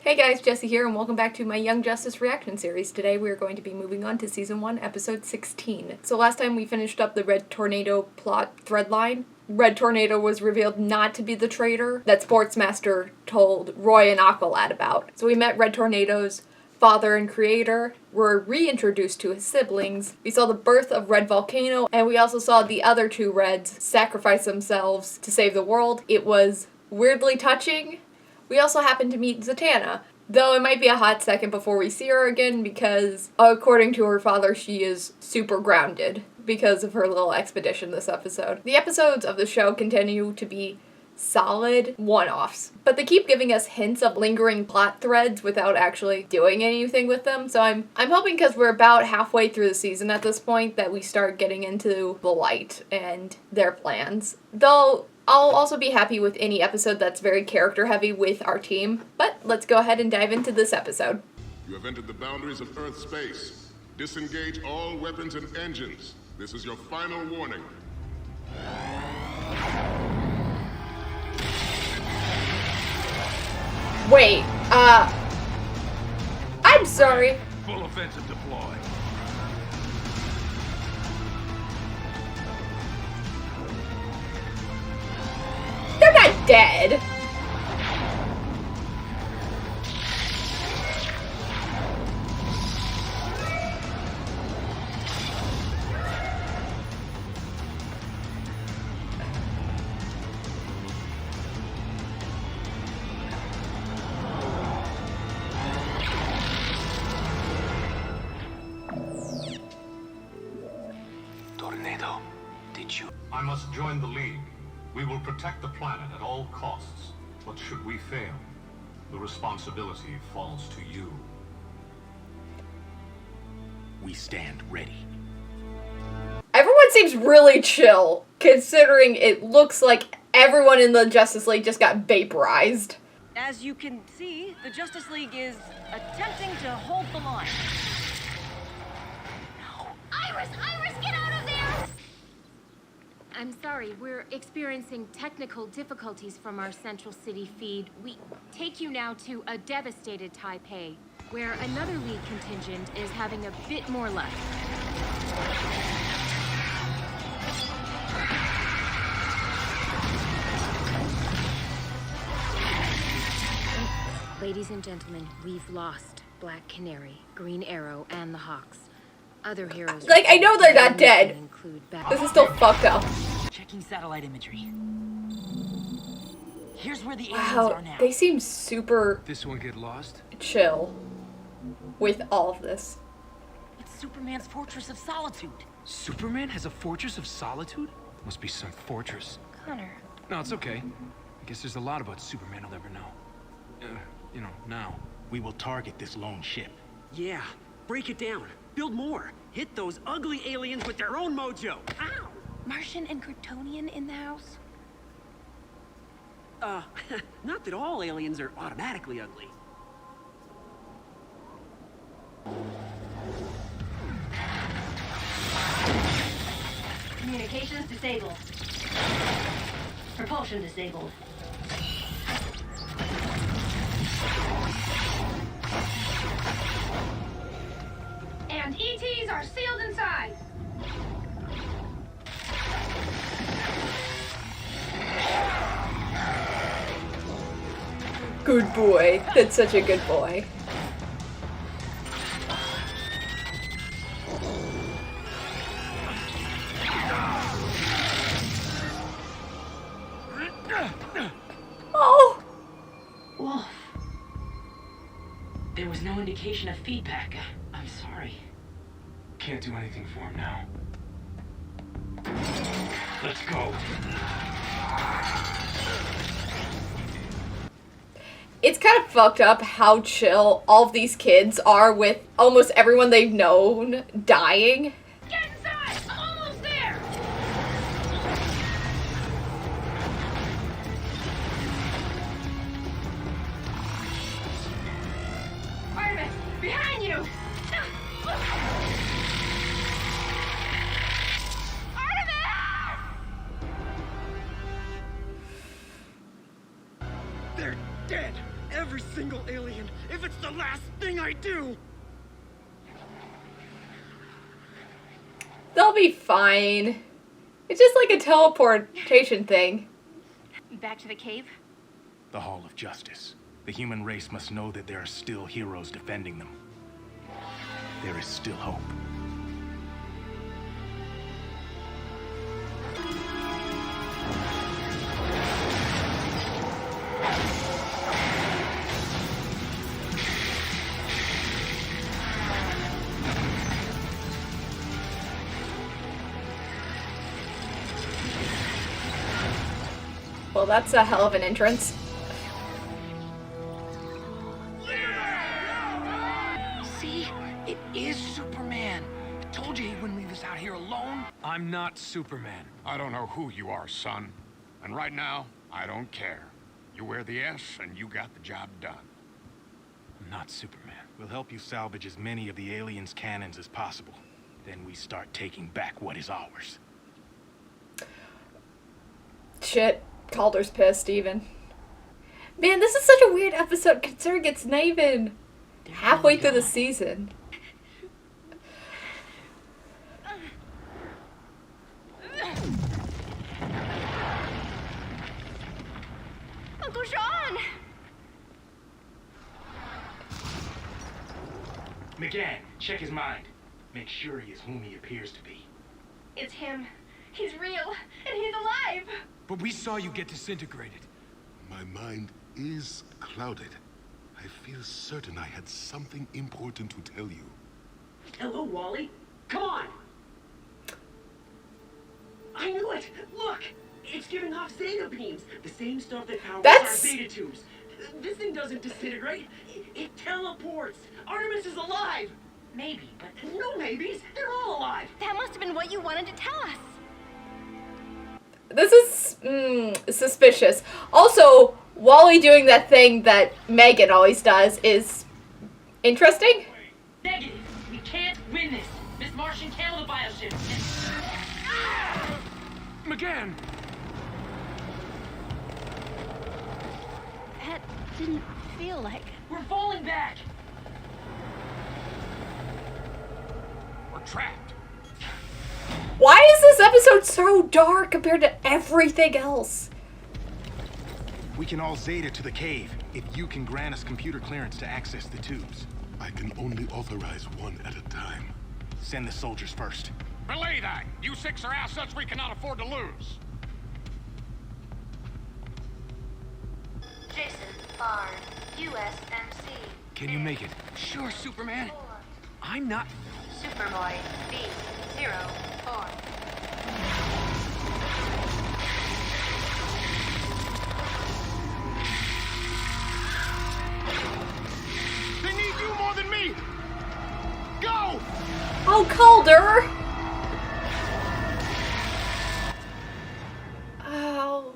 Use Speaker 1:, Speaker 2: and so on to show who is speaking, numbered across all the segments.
Speaker 1: Hey guys, Jesse here, and welcome back to my Young Justice reaction series. Today we are going to be moving on to Season 1, Episode 16. So last time we finished up the Red Tornado plot threadline. Red Tornado was revealed not to be the traitor that Sportsmaster told Roy and Aqualad about. So we met Red Tornado's father and creator, were reintroduced to his siblings. We saw the birth of Red Volcano, and we also saw the other two Reds sacrifice themselves to save the world. It was weirdly touching. We also happened to meet Zatanna, though it might be a hot second before we see her again because, according to her father, she is super grounded because of her little expedition this episode. The episodes of the show continue to be solid one-offs, but they keep giving us hints of lingering plot threads without actually doing anything with them. So I'm hoping, because we're about halfway through the season at this point, that we start getting into the light and their plans. Though I'll also be happy with any episode that's very character heavy with our team. But let's go ahead and dive into this episode.
Speaker 2: You have entered the boundaries of Earth space. Disengage all weapons and engines. This is your final warning.
Speaker 1: Wait, I'm sorry.
Speaker 3: Full offensive deploy.
Speaker 1: They're not dead.
Speaker 3: Tornado, did you? I must join the League. We will protect the planet at all costs. But should we fail, the responsibility falls to you. We stand ready.
Speaker 1: Everyone seems really chill, considering it looks like everyone in the Justice League just got vaporized.
Speaker 4: As you can see, the Justice League is attempting to hold the line. No. Iris, get out of there!
Speaker 5: I'm sorry, we're experiencing technical difficulties from our Central City feed. We take you now to a devastated Taipei, where another League contingent is having a bit more luck. Ladies and gentlemen, we've lost Black Canary, Green Arrow, and the Hawks. Other heroes...
Speaker 1: Like, I know they're not dead. This is still fucked up.
Speaker 4: Checking satellite imagery. Here's where the aliens
Speaker 1: Wow,
Speaker 4: are now.
Speaker 1: they seem super
Speaker 3: This one get lost?
Speaker 1: chill with all of this.
Speaker 4: It's Superman's Fortress of Solitude.
Speaker 3: Superman has a fortress of solitude? Must be some fortress.
Speaker 4: Connor.
Speaker 3: No, it's okay. I guess there's a lot about Superman I'll never know. Now.
Speaker 6: We will target this lone ship.
Speaker 7: Yeah, break it down. Build more. Hit those ugly aliens with their own mojo. Ow!
Speaker 5: Martian and Kryptonian in the house?
Speaker 7: Not that all aliens are automatically ugly.
Speaker 8: Communications disabled. Propulsion disabled. And ETs are sealed inside.
Speaker 1: Good boy. That's such a good boy. Oh!
Speaker 8: Wolf. There was no indication of feedback. I'm sorry.
Speaker 3: Can't do anything for him now. Let's go.
Speaker 1: It's kind of fucked up how chill all of these kids are with almost everyone they've known dying.
Speaker 8: Get inside! I'm almost there! Artemis, behind you! Artemis!
Speaker 7: They're dead! Every single alien the last thing I do!
Speaker 1: They'll be fine. It's just like a teleportation thing.
Speaker 4: Back to the cave?
Speaker 6: The Hall of Justice. The human race must know that there are still heroes defending them. There is still hope.
Speaker 1: Well, that's a hell of an entrance.
Speaker 9: See? It is Superman. I told you he wouldn't leave us out here alone.
Speaker 3: I'm not Superman. I don't know who you are, son. And right now, I don't care. You wear the S and you got the job done.
Speaker 6: I'm not Superman. We'll help you salvage as many of the aliens' cannons as possible. Then we start taking back what is ours.
Speaker 1: Shit. Calder's pissed even. Man, this is such a weird episode considering it's not even halfway through the season.
Speaker 8: Uncle Sean!
Speaker 6: McGann, check his mind. Make sure he is whom he appears to be.
Speaker 8: It's him. He's real, and he's alive!
Speaker 3: But we saw you get disintegrated.
Speaker 2: My mind is clouded. I feel certain I had something important to tell you.
Speaker 7: Hello, Wally. Come on! I knew it! Look! It's giving off zeta beams. The same stuff that powers our zeta tubes. This thing doesn't disintegrate. It teleports. Artemis is alive! Maybe, but no maybes. They're all alive.
Speaker 4: That must have been what you wanted to tell us.
Speaker 1: This is suspicious. Also, Wally doing that thing that Megan always does is interesting.
Speaker 10: Negative. We can't win this. Miss Martian can't the bioship.
Speaker 3: McGann!
Speaker 4: That didn't feel like...
Speaker 10: We're falling back.
Speaker 3: We're trapped.
Speaker 1: Why is this episode so dark compared to everything else?
Speaker 6: We can all Zeta to the cave if you can grant us computer clearance to access the tubes.
Speaker 2: I can only authorize one at a time.
Speaker 6: Send the soldiers first.
Speaker 3: Belay that! You six are assets we cannot afford to lose.
Speaker 8: Jason, Bard, USMC.
Speaker 6: Can you make it?
Speaker 9: Sure, Superman. I'm not...
Speaker 8: Superboy, B04.
Speaker 3: They need you more than me! Go!
Speaker 1: Oh, Calder! Oh.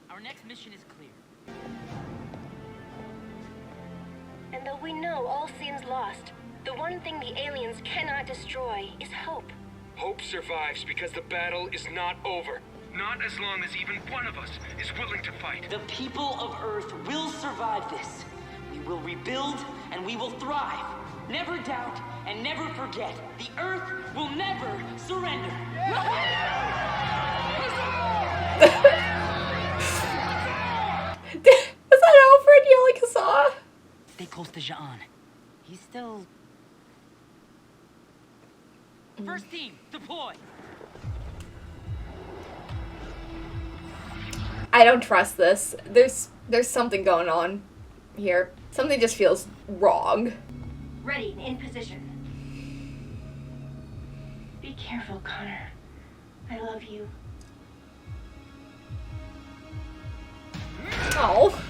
Speaker 10: Our next mission is clear.
Speaker 11: And though we know all seems lost, the one thing the aliens cannot destroy is hope.
Speaker 12: Hope survives because the battle is not over. Not as long as even one of us is willing to fight.
Speaker 10: The people of Earth will survive this. We will rebuild and we will thrive. Never doubt and never forget. The Earth will never surrender.
Speaker 1: Was that Alfred yelling huzzah?
Speaker 10: Stay close to Jean. He's still... First team, deploy!
Speaker 1: I don't trust this. There's something going on here. Something just feels wrong.
Speaker 8: Ready, in position. Be careful, Connor. I love you.
Speaker 1: Oh.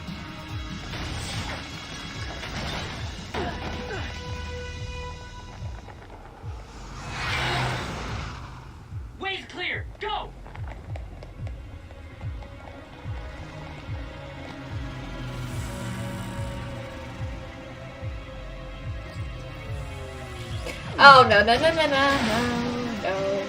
Speaker 10: Way's clear, go!
Speaker 1: Oh, no, no, no, no, no, no.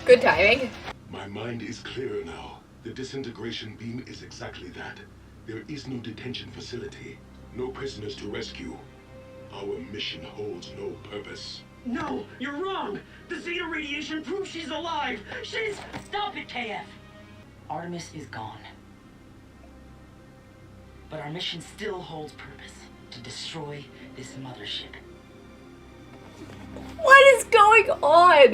Speaker 1: Good timing.
Speaker 2: My mind is clearer now. The disintegration beam is exactly that. There is no detention facility, no prisoners to rescue. Our mission holds no purpose.
Speaker 7: No, you're wrong. The Zeta radiation proves she's alive. She's...
Speaker 10: Stop it, KF. Artemis is gone. But our mission still holds purpose. To destroy this mothership.
Speaker 1: What is going on?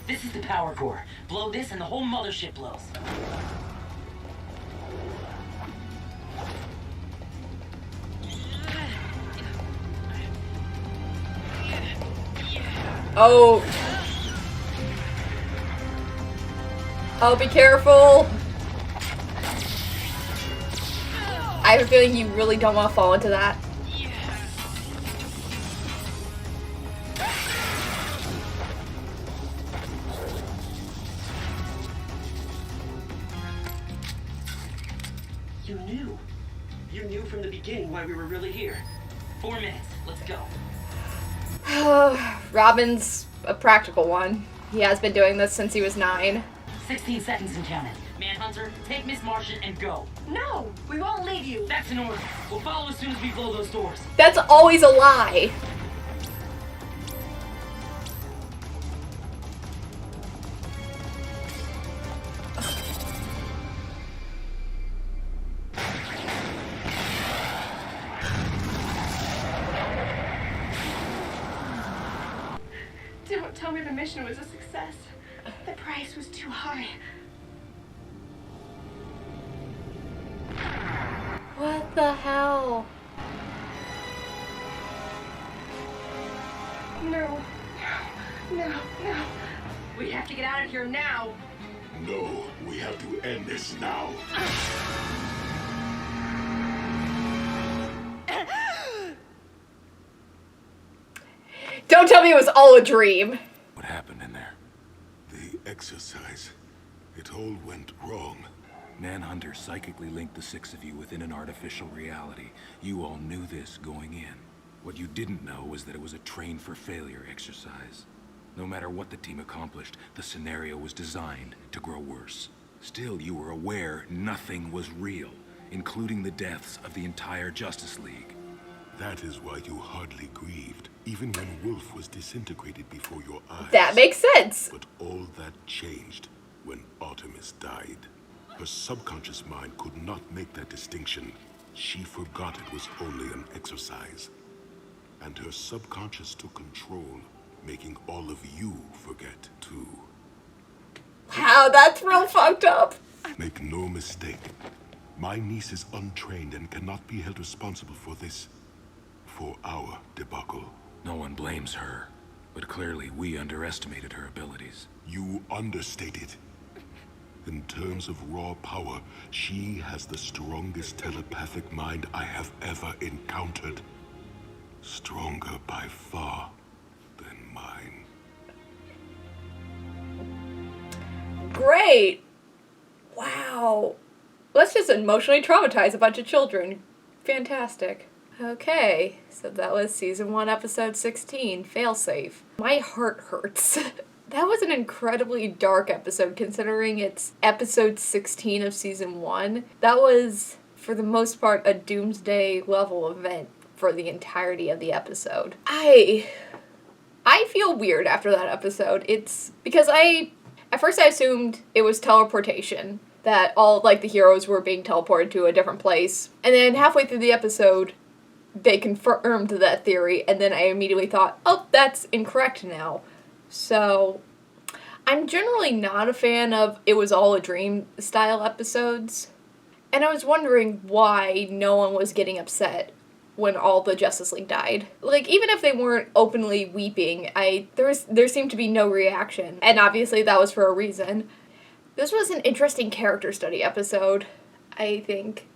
Speaker 10: This is the power core. Blow this and the whole mothership blows.
Speaker 1: Oh. Oh, be careful. I have a feeling you really don't want to fall into that.
Speaker 7: You knew. You knew from the beginning why we were really here.
Speaker 10: 4 minutes. Let's go.
Speaker 1: Robin's a practical one. He has been doing this since he was 9.
Speaker 10: 16 seconds and counting. Manhunter, take Miss Martian and go.
Speaker 4: No, we won't leave you.
Speaker 10: That's an order. We'll follow as soon as we blow those doors.
Speaker 1: That's always a lie.
Speaker 8: Don't tell me the mission was a success. The price was too high.
Speaker 1: What the hell?
Speaker 8: No. No.
Speaker 4: We have to get out of here now.
Speaker 2: No, we have to end this now.
Speaker 1: Don't tell me it was all a dream.
Speaker 2: What happened in there? The exercise. It all went wrong.
Speaker 6: Manhunter psychically linked the 6 of you within an artificial reality. You all knew this going in. What you didn't know was that it was a train for failure exercise. No matter what the team accomplished, the scenario was designed to grow worse. Still, you were aware nothing was real, including the deaths of the entire Justice League.
Speaker 2: That is why you hardly grieved, even when Wolf was disintegrated before your eyes.
Speaker 1: That makes sense.
Speaker 2: But all that changed when Artemis died. Her subconscious mind could not make that distinction. She forgot it was only an exercise. And her subconscious took control, making all of you forget too.
Speaker 1: Wow, that's real fucked up.
Speaker 2: Make no mistake, my niece is untrained and cannot be held responsible for this. For our debacle.
Speaker 6: No one blames her, but clearly we underestimated her abilities.
Speaker 2: You understated. In terms of raw power, she has the strongest telepathic mind I have ever encountered. Stronger by far than mine.
Speaker 1: Great. Wow. Let's just emotionally traumatize a bunch of children. Fantastic. Okay, so that was season 1, episode 16, Failsafe. My heart hurts. That was an incredibly dark episode considering it's episode 16 of season 1. That was, for the most part, a doomsday level event for the entirety of the episode. I feel weird after that episode. It's because at first I assumed it was teleportation, that all like the heroes were being teleported to a different place. And then halfway through the episode, they confirmed that theory, and then I immediately thought, oh, that's incorrect now. So, I'm generally not a fan of it was all a dream style episodes, and I was wondering why no one was getting upset when all the Justice League died. Like, even if they weren't openly weeping, there seemed to be no reaction, and obviously that was for a reason. This was an interesting character study episode, I think.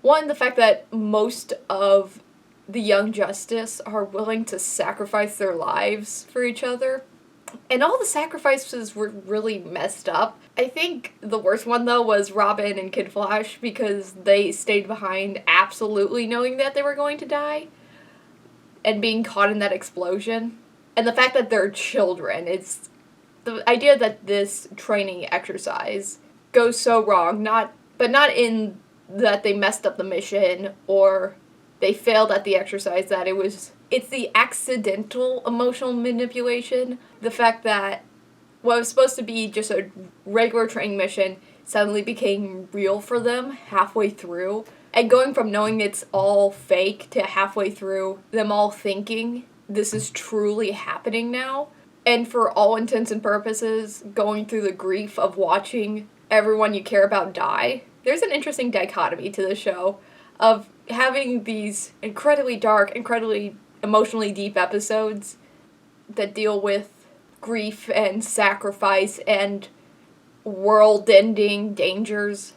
Speaker 1: One, the fact that most of the Young Justice are willing to sacrifice their lives for each other. And all the sacrifices were really messed up. I think the worst one, though, was Robin and Kid Flash, because they stayed behind absolutely knowing that they were going to die. And being caught in that explosion. And the fact that they're children. It's the idea that this training exercise goes so wrong, but not in that they messed up the mission or they failed at the exercise, that it's the accidental emotional manipulation. The fact that what was supposed to be just a regular training mission suddenly became real for them halfway through. And going from knowing it's all fake to halfway through them all thinking this is truly happening now. And for all intents and purposes, going through the grief of watching everyone you care about die. There's an interesting dichotomy to the show of having these incredibly dark, incredibly emotionally deep episodes that deal with grief and sacrifice and world-ending dangers.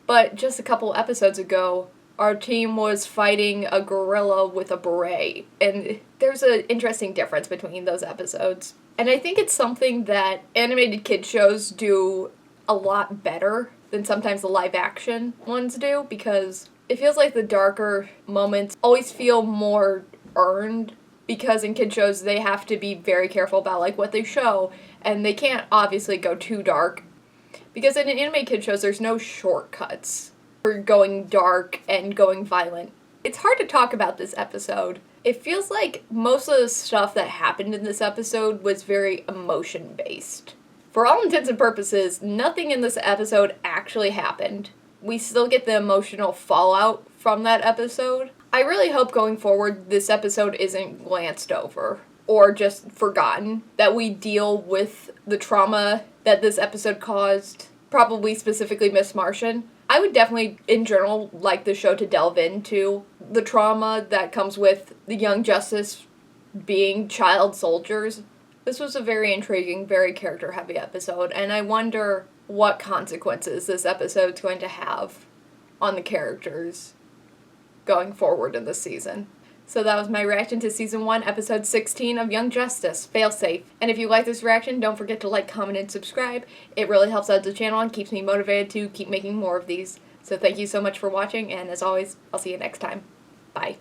Speaker 1: But just a couple episodes ago, our team was fighting a gorilla with a beret, and there's an interesting difference between those episodes. And I think it's something that animated kid shows do a lot better than sometimes the live-action ones do, because it feels like the darker moments always feel more earned, because in kid shows they have to be very careful about like what they show, and they can't obviously go too dark. Because in anime kid shows, there's no shortcuts for going dark and going violent. It's hard to talk about this episode. It feels like most of the stuff that happened in this episode was very emotion-based. For all intents and purposes, nothing in this episode actually happened. We still get the emotional fallout from that episode. I really hope going forward this episode isn't glanced over or just forgotten, that we deal with the trauma that this episode caused, probably specifically Miss Martian. I would definitely, in general, like the show to delve into the trauma that comes with the Young Justice being child soldiers. This was a very intriguing, very character-heavy episode, and I wonder what consequences this episode's going to have on the characters going forward in this season. So that was my reaction to Season 1, Episode 16 of Young Justice, Failsafe. And if you like this reaction, don't forget to like, comment, and subscribe. It really helps out the channel and keeps me motivated to keep making more of these. So thank you so much for watching, and as always, I'll see you next time. Bye.